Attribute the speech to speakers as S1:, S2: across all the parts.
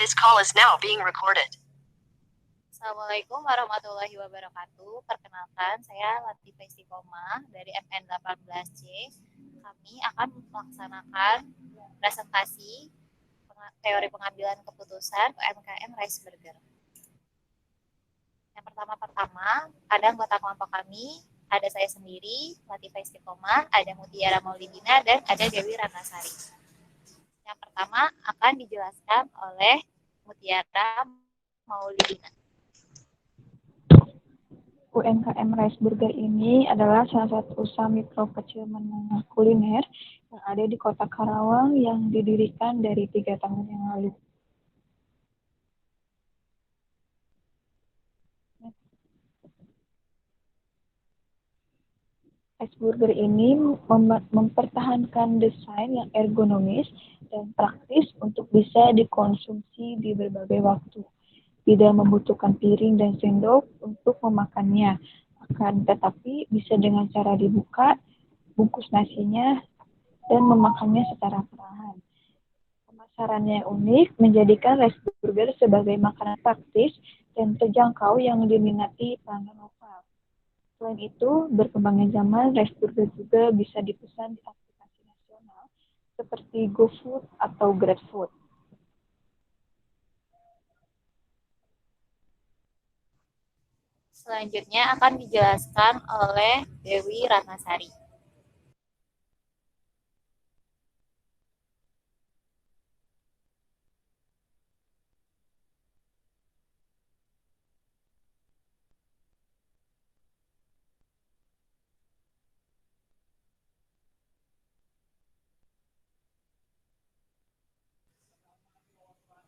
S1: This call is now being recorded. Assalamualaikum warahmatullahi wabarakatuh. Perkenalkan, saya Latifah Istiqomah dari MN 18C. Kami akan melaksanakan presentasi teori pengambilan keputusan UMKM Rice Burger. Yang pertama, ada anggota kelompok kami, ada saya sendiri, Latifah Istiqomah, ada Mutiara Maulidina, dan ada Dewi Ratnasari. Yang pertama akan dijelaskan oleh Mutiara Maulidina.
S2: UMKM Rice Burger ini adalah salah satu usaha mikro kecil menengah kuliner yang ada di Kota Karawang yang didirikan dari 3 tahun yang lalu. Rice Burger ini mempertahankan desain yang ergonomis dan praktis untuk bisa dikonsumsi di berbagai waktu. Tidak membutuhkan piring dan sendok untuk memakannya, akan tetapi bisa dengan cara dibuka, bungkus nasinya, dan memakannya secara perlahan. Pemasarannya unik, menjadikan Rice Burger sebagai makanan praktis dan terjangkau yang diminati pelanggan lokal. Selain itu, berkembangnya zaman, Rice Burger juga bisa dipesan di aplikasi nasional seperti GoFood atau GrabFood.
S1: Selanjutnya akan dijelaskan oleh Dewi Ratnasari.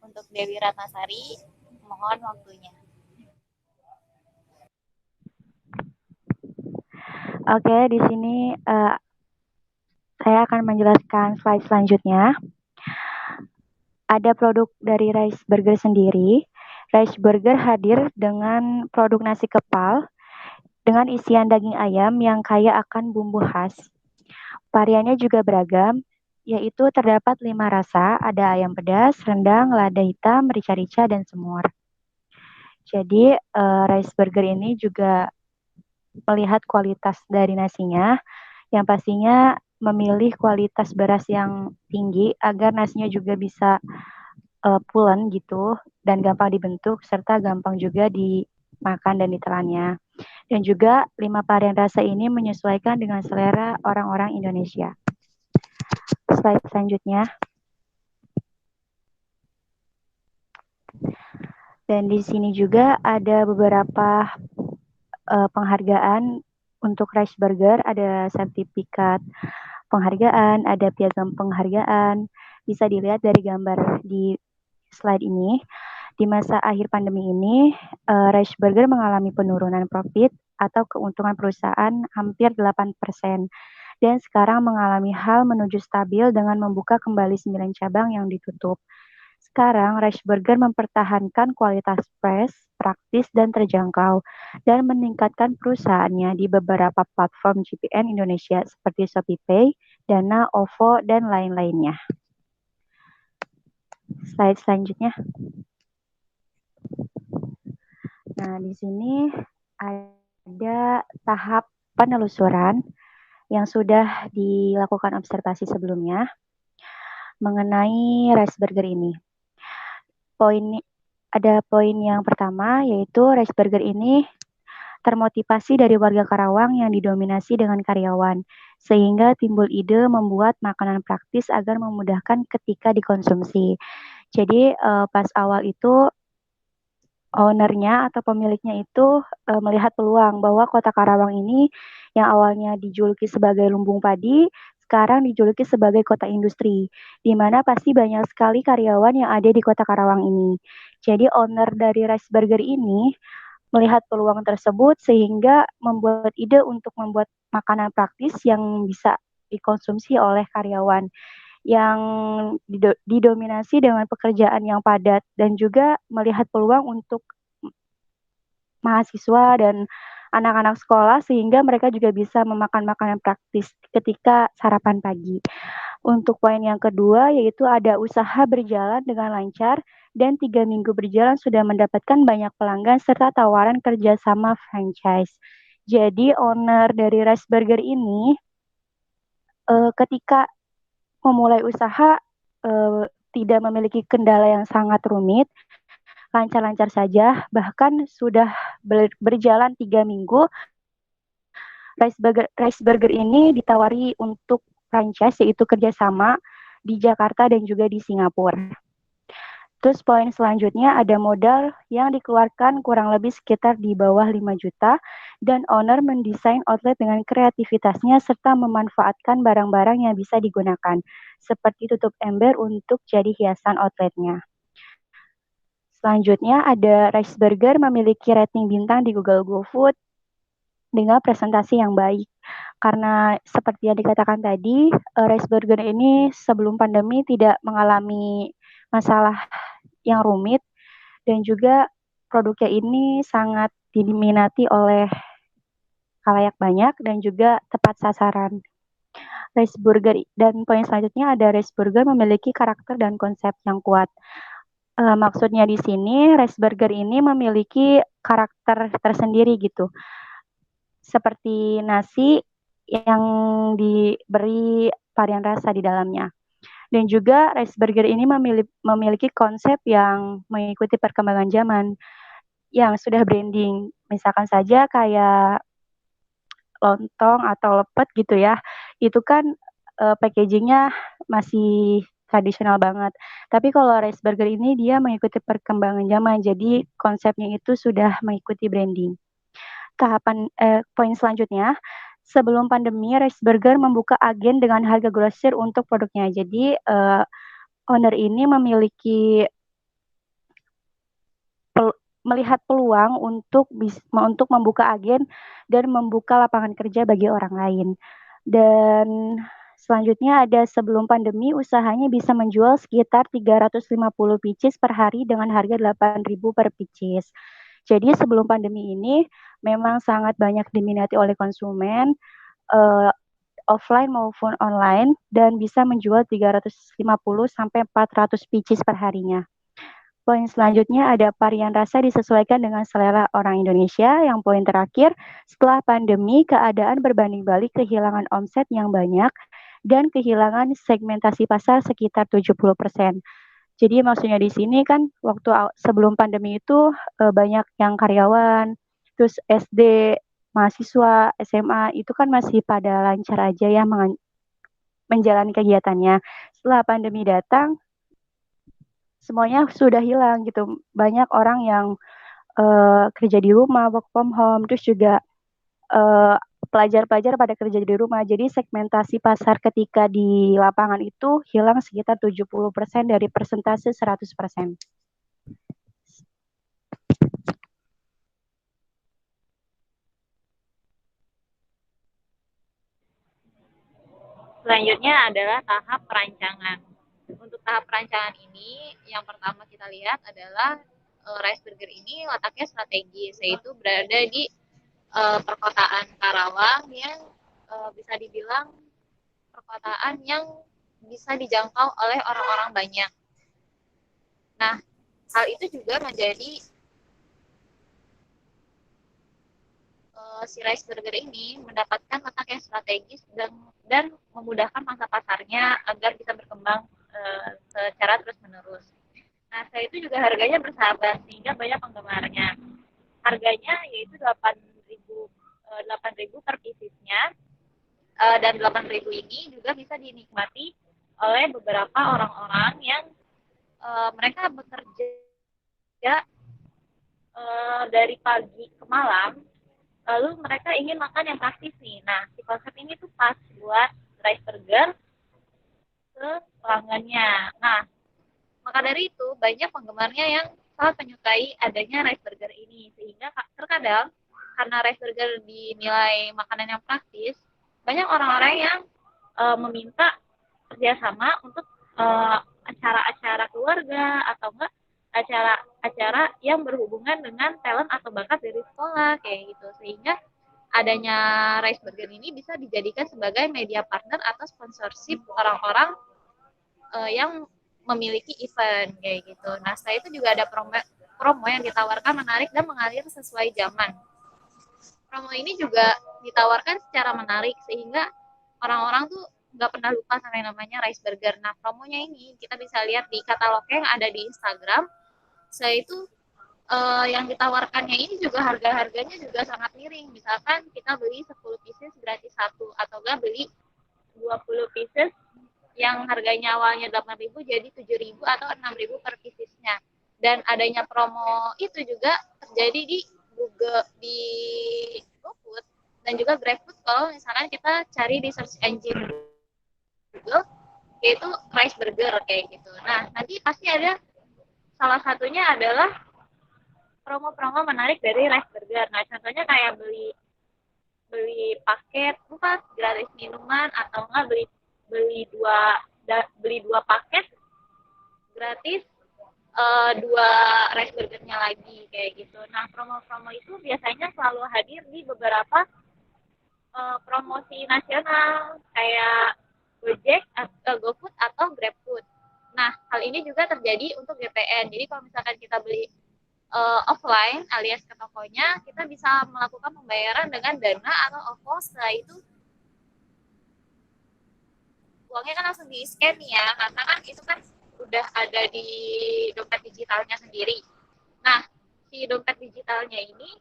S1: Untuk Dewi Ratnasari, mohon waktunya.
S3: Oke, di sini saya akan menjelaskan slide selanjutnya. Ada produk dari Rice Burger sendiri. Rice Burger hadir dengan produk nasi kepal dengan isian daging ayam yang kaya akan bumbu khas. Variannya juga beragam, yaitu terdapat 5 rasa, ada ayam pedas, rendang, lada hitam, rica-rica, dan semur. Jadi Rice Burger ini juga melihat kualitas dari nasinya, yang pastinya memilih kualitas beras yang tinggi agar nasinya juga bisa pulen gitu dan gampang dibentuk serta gampang juga dimakan dan ditelannya. Dan juga 5 varian rasa ini menyesuaikan dengan selera orang-orang Indonesia. Slide selanjutnya. Dan di sini juga ada beberapa penghargaan untuk Rice Burger, ada sertifikat penghargaan, ada piagam penghargaan. Bisa dilihat dari gambar di slide ini. Di masa akhir pandemi ini, Rice Burger mengalami penurunan profit atau keuntungan perusahaan hampir 8%. Dan sekarang mengalami hal menuju stabil dengan membuka kembali 9 cabang yang ditutup. Sekarang, Rice Burger mempertahankan kualitas fresh, praktis, dan terjangkau, dan meningkatkan perusahaannya di beberapa platform GPN Indonesia seperti ShopeePay, Dana, OVO, dan lain-lainnya. Slide selanjutnya. Nah, di sini ada tahap penelusuran yang sudah dilakukan observasi sebelumnya mengenai Rice Burger ini. Ada poin yang pertama, yaitu Rice Burger ini termotivasi dari warga Karawang yang didominasi dengan karyawan, sehingga timbul ide membuat makanan praktis agar memudahkan ketika dikonsumsi. Jadi pas awal itu ownernya atau pemiliknya itu melihat peluang bahwa Kota Karawang ini yang awalnya dijuluki sebagai lumbung padi, sekarang dijuluki sebagai kota industri, di mana pasti banyak sekali karyawan yang ada di Kota Karawang ini. Jadi owner dari Rice Burger ini melihat peluang tersebut sehingga membuat ide untuk membuat makanan praktis yang bisa dikonsumsi oleh karyawan yang didominasi dengan pekerjaan yang padat, dan juga melihat peluang untuk mahasiswa dan anak-anak sekolah sehingga mereka juga bisa memakan makanan praktis ketika sarapan pagi. Untuk poin yang kedua yaitu ada usaha berjalan dengan lancar dan 3 minggu berjalan sudah mendapatkan banyak pelanggan serta tawaran kerjasama franchise. Jadi owner dari Rice Burger ini ketika memulai usaha tidak memiliki kendala yang sangat rumit, lancar-lancar saja, bahkan sudah berjalan 3 minggu. Rice Burger ini ditawari untuk franchise yaitu kerjasama di Jakarta dan juga di Singapura. Terus poin selanjutnya ada modal yang dikeluarkan kurang lebih sekitar di bawah 5 juta dan owner mendesain outlet dengan kreativitasnya serta memanfaatkan barang-barang yang bisa digunakan seperti tutup ember untuk jadi hiasan outletnya. Selanjutnya ada Rice Burger memiliki rating bintang di Google GoFood dengan presentasi yang baik. Karena seperti yang dikatakan tadi, Rice Burger ini sebelum pandemi tidak mengalami masalah yang rumit dan juga produknya ini sangat diminati oleh khalayak banyak dan juga tepat sasaran. Rice Burger dan poin selanjutnya ada Rice Burger memiliki karakter dan konsep yang kuat. Maksudnya di sini Rice Burger ini memiliki karakter tersendiri gitu. Seperti nasi yang diberi varian rasa di dalamnya. Dan juga Rice Burger ini memiliki konsep yang mengikuti perkembangan zaman yang sudah branding. Misalkan saja kayak lontong atau lepet gitu ya, itu kan packagingnya masih tradisional banget. Tapi kalau Rice Burger ini dia mengikuti perkembangan zaman, jadi konsepnya itu sudah mengikuti branding. Poin selanjutnya, sebelum pandemi, Rice Burger membuka agen dengan harga grosir untuk produknya. Jadi owner ini melihat peluang untuk membuka agen dan membuka lapangan kerja bagi orang lain. Dan selanjutnya ada sebelum pandemi usahanya bisa menjual sekitar 350 pieces per hari dengan harga 8.000 per pieces. Jadi sebelum pandemi ini memang sangat banyak diminati oleh konsumen offline maupun online dan bisa menjual 350 sampai 400 pieces per harinya. Poin selanjutnya ada varian rasa disesuaikan dengan selera orang Indonesia. Yang poin terakhir, setelah pandemi keadaan berbanding balik kehilangan omset yang banyak dan kehilangan segmentasi pasar sekitar 70%. Jadi maksudnya di sini kan waktu sebelum pandemi itu banyak yang karyawan, terus SD, mahasiswa, SMA itu kan masih pada lancar aja ya menjalani kegiatannya. Setelah pandemi datang, semuanya sudah hilang gitu. Banyak orang yang kerja di rumah, work from home, terus juga pelajar-pelajar pada kerja di rumah. Jadi segmentasi pasar ketika di lapangan itu hilang sekitar 70% dari persentase 100%.
S1: Selanjutnya adalah tahap perancangan. Untuk tahap perancangan ini, yang pertama kita lihat adalah Rice Burger ini letaknya strategis, yaitu berada di perkotaan Karawang yang bisa dibilang perkotaan yang bisa dijangkau oleh orang-orang banyak. Nah, hal itu juga menjadi si Rice Burger ini mendapatkan letak yang strategis dan memudahkan mangsa pasarnya agar bisa berkembang secara terus-menerus. Nah, selain itu juga harganya bersahabat sehingga banyak penggemarnya. Harganya yaitu 8.000 per piecesnya, dan 8.000 ini juga bisa dinikmati oleh beberapa orang-orang yang mereka bekerja dari pagi ke malam, lalu mereka ingin makan yang praktis nih. Nah, si konsep ini tuh pas buat Rice Burger ke pelanggannya. Nah, maka dari itu banyak penggemarnya yang sangat menyukai adanya Rice Burger ini, sehingga terkadang karena Rice Burger dinilai makanan yang praktis, banyak orang-orang yang meminta kerjasama untuk acara-acara keluarga atau enggak acara acara yang berhubungan dengan talent atau bakat dari sekolah kayak gitu, sehingga adanya Rice Burger ini bisa dijadikan sebagai media partner atau sponsorship orang-orang yang memiliki event kayak gitu. Nah, setelah itu juga ada promo yang ditawarkan menarik dan mengalir sesuai zaman. Promo ini juga ditawarkan secara menarik sehingga orang-orang tuh nggak pernah lupa sama yang namanya Rice Burger. Nah, promonya ini kita bisa lihat di katalognya yang ada di Instagram. Setelah itu yang ditawarkannya ini juga harga-harganya juga sangat miring. Misalkan kita beli 10 pieces gratis satu, atau enggak beli 20 pieces yang harganya awalnya 8.000 jadi 7.000 atau 6.000 per piecesnya. Dan adanya promo itu juga terjadi di Google, di GoFood dan juga GrabFood kalau misalkan kita cari di search engine Google yaitu Rice Burger kayak gitu. Nah, nanti pasti ada salah satunya adalah promo-promo menarik dari Rice Burger. Nah, contohnya kayak beli paket 4 gratis minuman, atau enggak beli dua paket gratis dua Rice Burgernya lagi kayak gitu. Nah, promo-promo itu biasanya selalu hadir di beberapa promosi nasional kayak Gojek, GoFood atau GrabFood. Nah, hal ini juga terjadi untuk GPN. Jadi kalau misalkan kita beli offline alias ke tokonya, kita bisa melakukan pembayaran dengan Dana atau OVO. Setelah itu uangnya kan langsung di scan ya, karena kan itu kan udah ada di dompet digitalnya sendiri. Nah, si dompet digitalnya ini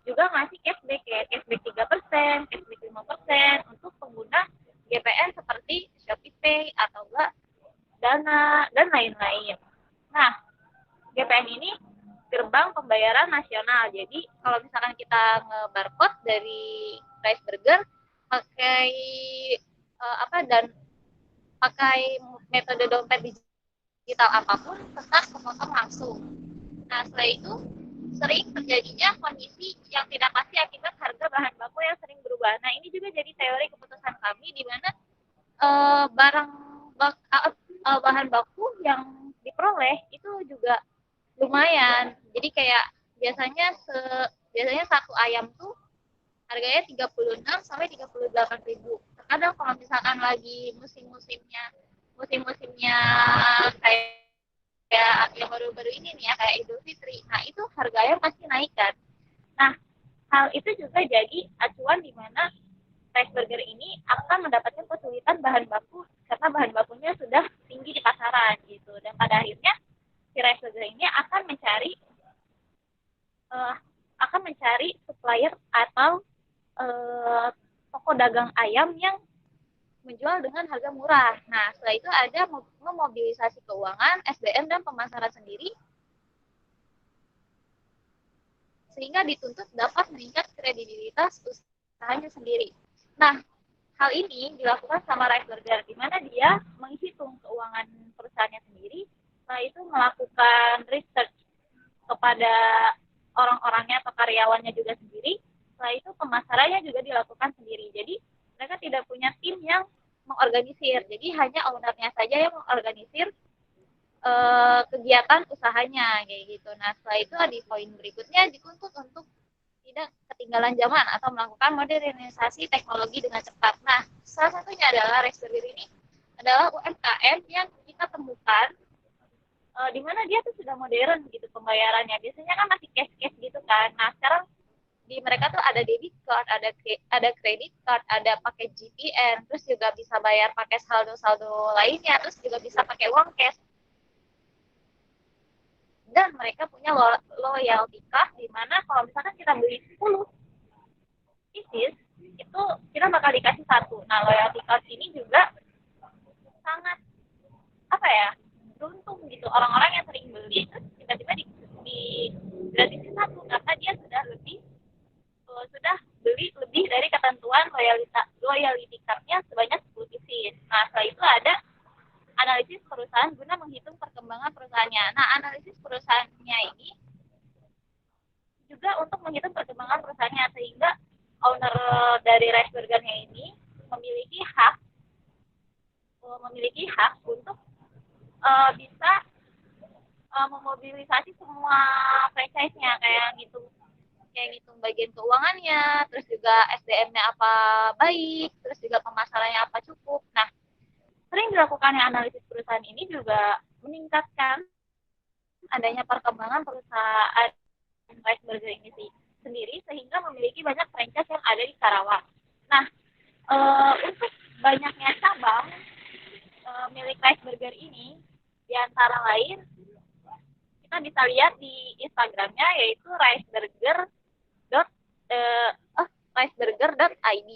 S1: juga ngasih cashback ya, cashback 3%, cashback 5% untuk pengguna GPN seperti ShopeePay atau enggak Dana dan lain-lain. Nah, GPN ini gerbang pembayaran nasional. Jadi kalau misalkan kita nge-barcode dari Rice Burger pakai dan pakai metode dompet digital apapun tetap kepotong langsung. Nah, setelah itu sering terjadinya kondisi yang tidak pasti akibat harga bahan baku yang sering berubah. Nah, ini juga jadi teori keputusan kami di mana bahan baku yang diperoleh itu juga lumayan. Jadi kayak biasanya satu ayam tuh harganya 36 sampai 38.000. Terkadang kalau misalkan lagi musim-musimnya kayak yang baru-baru ini nih ya, kayak Idul Fitri. Nah, itu harganya pasti naik kan. Nah, hal itu juga jadi acuan di mana Rice Burger ini akan mendapatkan kesulitan bahan baku karena bahan bakunya sudah tinggi di pasaran gitu. Dan pada akhirnya si Rice Burger ini akan mencari supplier atau toko dagang ayam yang menjual dengan harga murah. Nah, setelah itu ada memobilisasi keuangan, SDM, dan pemasaran sendiri sehingga dituntut dapat meningkat kredibilitas usahanya sendiri. Nah, hal ini dilakukan sama Rice Burger, di mana dia menghitung keuangan perusahaannya sendiri, setelah itu melakukan research kepada orang-orangnya atau karyawannya juga sendiri, setelah itu pemasarannya juga dilakukan sendiri. Jadi mereka tidak punya tim yang mengorganisir, jadi hanya ownernya saja yang mengorganisir kegiatan usahanya kayak gitu. Nah, setelah itu di poin berikutnya dituntut untuk tidak ketinggalan zaman atau melakukan modernisasi teknologi dengan cepat. Nah, salah satunya adalah Rice Burger ini adalah UMKM yang kita temukan di mana dia tuh sudah modern gitu pembayarannya. Biasanya kan masih cash gitu kan. Nah, sekarang di mereka tuh ada debit card, ada credit card, ada pakai GPN, terus juga bisa bayar pakai saldo-saldo lainnya, terus juga bisa pakai uang cash. Dan mereka punya loyalty card di mana kalau misalkan kita beli 10 pieces itu kita bakal dikasih satu. Nah, loyalty card ini juga sangat beruntung gitu. Orang-orang yang sering beli itu tiba-tiba di gratisin satu karena dia sudah beli lebih dari ketentuan loyalty card-nya sebanyak 10 pieces. Nah, setelah itu ada analisis perusahaan guna menghitung perkembangan perusahaannya. Nah, analisis perusahaannya ini juga untuk menghitung perkembangan perusahaannya sehingga owner dari Rice Burger-nya ini memiliki hak untuk bisa memobilisasi semua franchise-nya, kayak ngitung bagian keuangannya, terus juga SDM-nya apa baik, terus juga pemasarannya apa cukup. Nah, sering dilakukannya analisis perusahaan ini juga meningkatkan adanya perkembangan perusahaan Rice Burger ini sendiri, sehingga memiliki banyak franchise yang ada di Karawang. Nah, untuk banyaknya cabang milik Rice Burger ini, di antara lain kita bisa lihat di Instagramnya, yaitu riceburger.id.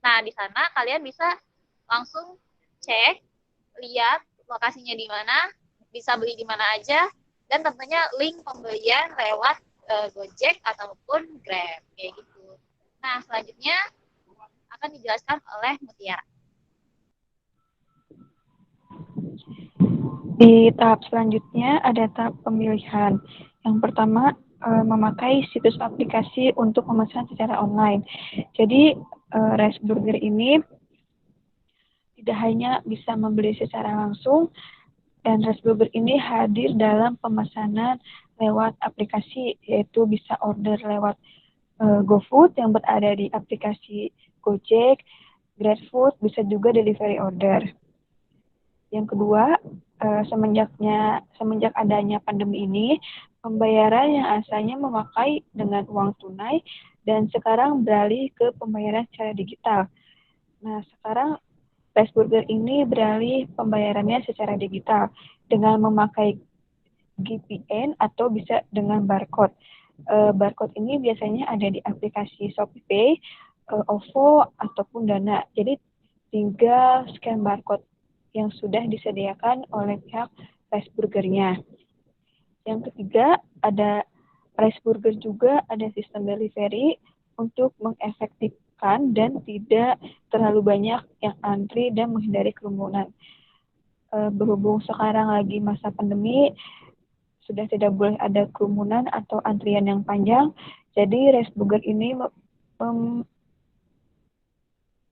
S1: Nah, di sana kalian bisa langsung cek, lihat lokasinya di mana, bisa beli di mana aja, dan tentunya link pembelian lewat Gojek ataupun Grab, kayak gitu. Nah, selanjutnya akan dijelaskan oleh Mutiara.
S2: Di tahap selanjutnya ada tahap pemilihan. Yang pertama, memakai situs aplikasi untuk memesan secara online. Jadi, Rice Burger ini tidak hanya bisa membeli secara langsung, dan Rice Burger ini hadir dalam pemesanan lewat aplikasi, yaitu bisa order lewat GoFood yang berada di aplikasi Gojek, GrabFood, bisa juga delivery order. Yang kedua, semenjak adanya pandemi ini, pembayaran yang asalnya memakai dengan uang tunai dan sekarang beralih ke pembayaran secara digital. Nah, sekarang Rice Burger ini beralih pembayarannya secara digital dengan memakai GPN atau bisa dengan barcode. Barcode ini biasanya ada di aplikasi ShopeePay, OVO, ataupun Dana. Jadi tinggal scan barcode yang sudah disediakan oleh pihak Rice Burger-nya. Yang ketiga, ada Rice Burger juga ada sistem delivery untuk mengefektifkan dan tidak terlalu banyak yang antri dan menghindari kerumunan. Berhubung sekarang lagi masa pandemi, sudah tidak boleh ada kerumunan atau antrian yang panjang, jadi Rice Burger ini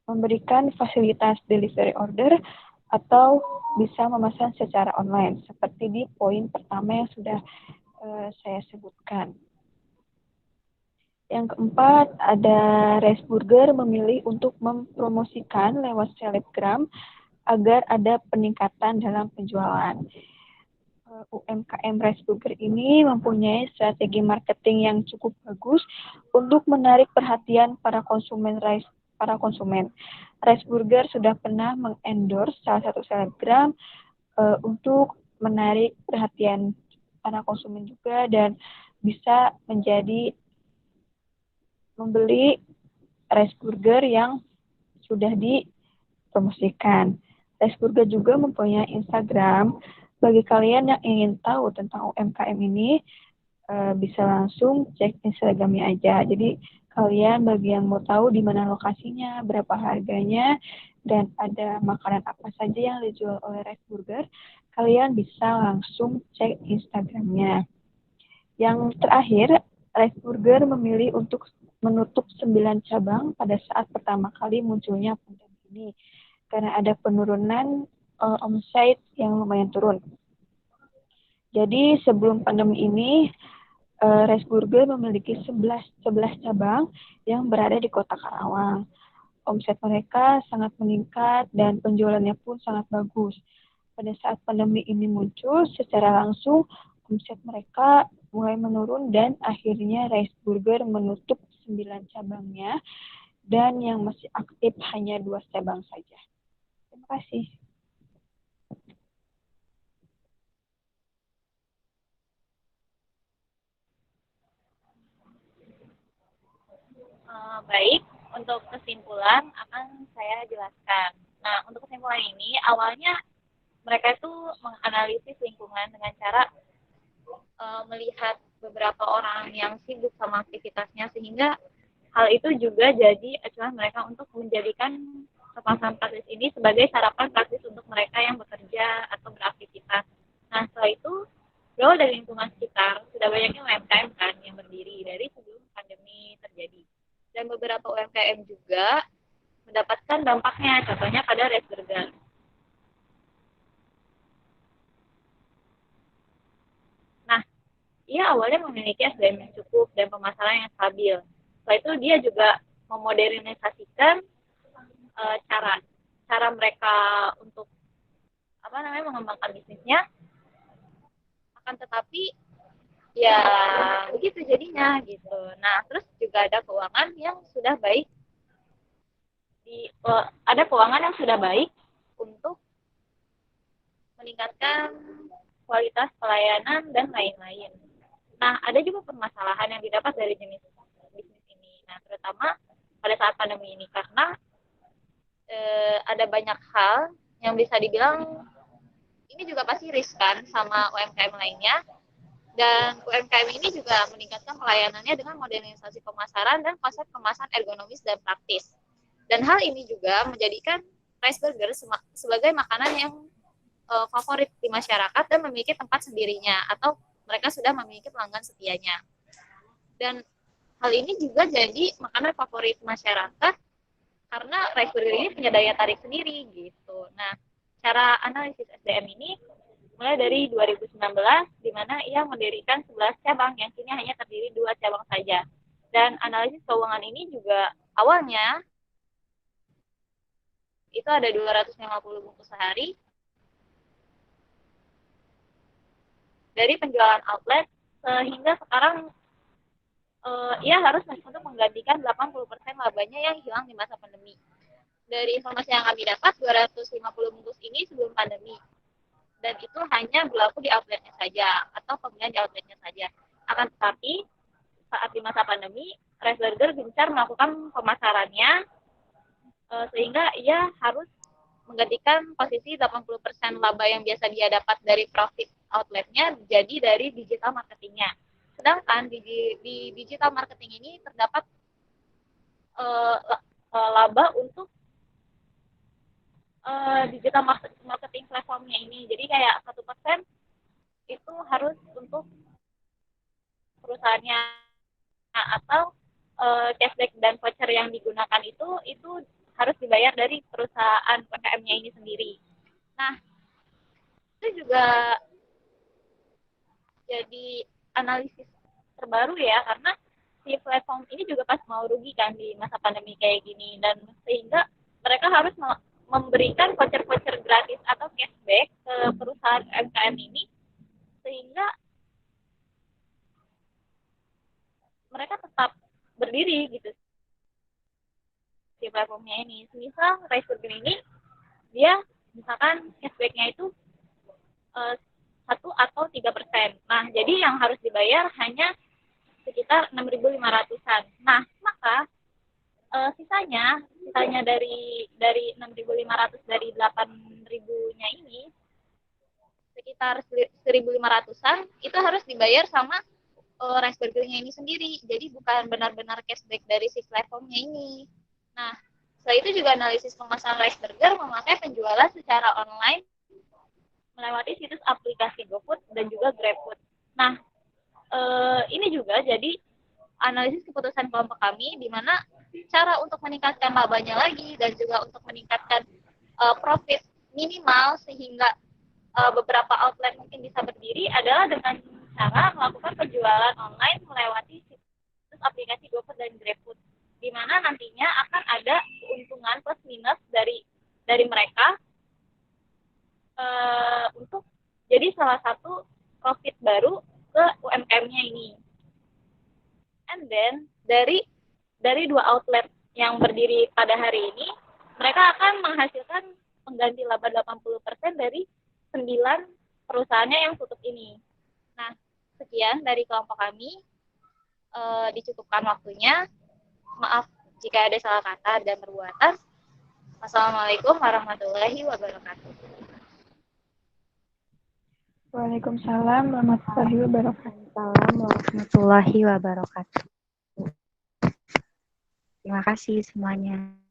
S2: memberikan fasilitas delivery order atau bisa memesan secara online, seperti di poin pertama yang sudah saya sebutkan. Yang keempat, ada Rice Burger memilih untuk mempromosikan lewat selebgram agar ada peningkatan dalam penjualan. UMKM Rice Burger ini mempunyai strategi marketing yang cukup bagus untuk menarik perhatian para konsumen. Rice Burger sudah pernah mengendorse salah satu selebgram untuk menarik perhatian para konsumen juga, dan bisa menjadi membeli Rice Burger yang sudah dipromosikan. Rice Burger juga mempunyai Instagram. Bagi kalian yang ingin tahu tentang UMKM ini, bisa langsung cek Instagramnya aja. Jadi kalian bagi yang mau tahu di mana lokasinya, berapa harganya, dan ada makanan apa saja yang dijual oleh Rice Burger, kalian bisa langsung cek Instagramnya. Yang terakhir, Rice Burger memilih untuk menutup 9 cabang pada saat pertama kali munculnya pandemi ini, karena ada penurunan omset yang lumayan turun. Jadi sebelum pandemi ini, Rice Burger memiliki 11 cabang yang berada di Kota Karawang. Omset mereka sangat meningkat dan penjualannya pun sangat bagus. Pada saat pandemi ini muncul, secara langsung omset mereka mulai menurun dan akhirnya Rice Burger menutup 9 cabangnya, dan yang masih aktif hanya 2 cabang saja. Terima kasih.
S1: Baik, untuk kesimpulan akan saya jelaskan. Nah, untuk kesimpulan ini, awalnya mereka itu menganalisis lingkungan dengan cara melihat beberapa orang yang sibuk sama aktivitasnya, sehingga hal itu juga jadi acuan mereka untuk menjadikan kemasan praktis ini sebagai sarapan praktis untuk mereka yang bekerja atau beraktivitas. Nah, setelah itu, berawal dari lingkungan sekitar, sudah banyaknya UMKM kan yang berdiri dari sebelum pandemi terjadi. Dan beberapa UMKM juga mendapatkan dampaknya, contohnya pada Rice Burger.
S2: ia awalnya memiliki SDM yang cukup dan pemasaran yang stabil. Setelah itu dia juga memodernisasikan cara mereka untuk mengembangkan bisnisnya. Akan tetapi ya begitu jadinya gitu. Nah, terus juga ada keuangan yang sudah baik untuk meningkatkan kualitas pelayanan dan lain-lain. Nah, ada juga permasalahan yang didapat dari jenis bisnis ini. Nah, terutama pada saat pandemi ini karena ada banyak hal yang bisa dibilang ini juga pasti riskan sama UMKM lainnya. Dan UMKM ini juga meningkatkan pelayanannya dengan modernisasi pemasaran dan konsep kemasan ergonomis dan praktis. Dan hal ini juga menjadikan rice burger sebagai makanan yang favorit di masyarakat dan memiliki tempat sendirinya atau mereka sudah memiliki pelanggan setianya. Dan hal ini juga jadi makanan favorit masyarakat karena rice burger ini punya daya tarik sendiri gitu. Nah, cara analisis SDM ini mulai dari 2019 di mana ia mendirikan 11 cabang yang kini hanya terdiri 2 cabang saja. Dan analisis keuangan ini juga awalnya itu ada 250 bungkus sehari dari penjualan outlet sehingga sekarang ia harus untuk menggantikan 80% labanya yang hilang di masa pandemi. Dari informasi yang kami dapat, 250 bungkus ini sebelum pandemi. Dan itu hanya berlaku di outletnya saja, atau pembelian di outletnya saja. Akan tetapi, saat di masa pandemi, Rice Burger gencar melakukan pemasarannya, sehingga ia harus menggantikan posisi 80% laba yang biasa dia dapat dari profit outletnya, jadi dari digital marketingnya. Sedangkan di digital marketing ini terdapat laba untuk digital marketing platformnya ini. Jadi kayak 1% itu harus untuk perusahaannya atau cashback dan voucher yang digunakan itu harus dibayar dari perusahaan UMKM-nya ini sendiri. Nah, itu juga jadi analisis terbaru ya, karena si platform ini juga pas mau rugi kan di masa pandemi kayak gini, dan sehingga mereka harus memberikan voucher-voucher gratis atau cashback ke perusahaan UMKM ini, sehingga mereka tetap berdiri gitu si platformnya ini. Misal Rice Burger ini dia misalkan cashbacknya itu 1 atau 3%. Nah, jadi yang harus dibayar hanya sekitar 6.500-an. Nah, maka sisanya dari 6.500 dari 8.000-nya ini sekitar 1.500-an itu harus dibayar sama Rice Burger-nya ini sendiri. Jadi bukan benar-benar cashback dari si platformnya ini. Nah, setelah itu juga analisis pemasaran Rice Burger memakai penjualan secara online melewati situs aplikasi GoFood dan juga GrabFood. Nah, ini juga jadi analisis keputusan kelompok kami di mana cara untuk meningkatkan labanya lagi dan juga untuk meningkatkan profit minimal sehingga beberapa outlet mungkin bisa berdiri adalah dengan cara melakukan penjualan online melewati situs aplikasi GoFood dan GrabFood, di mana nantinya akan ada keuntungan plus minus dari mereka untuk jadi salah satu profit baru ke UMKM-nya ini. And then dari 2 outlet yang berdiri pada hari ini, mereka akan menghasilkan pengganti laba 80% dari 9 perusahaannya yang tutup ini. Nah, sekian dari kelompok kami. Dicukupkan waktunya. Maaf jika ada salah kata dan perbuatan. Wassalamualaikum warahmatullahi wabarakatuh. Waalaikumsalam warahmatullahi wabarakatuh.
S3: Waalaikumsalam warahmatullahi wabarakatuh. Terima kasih semuanya.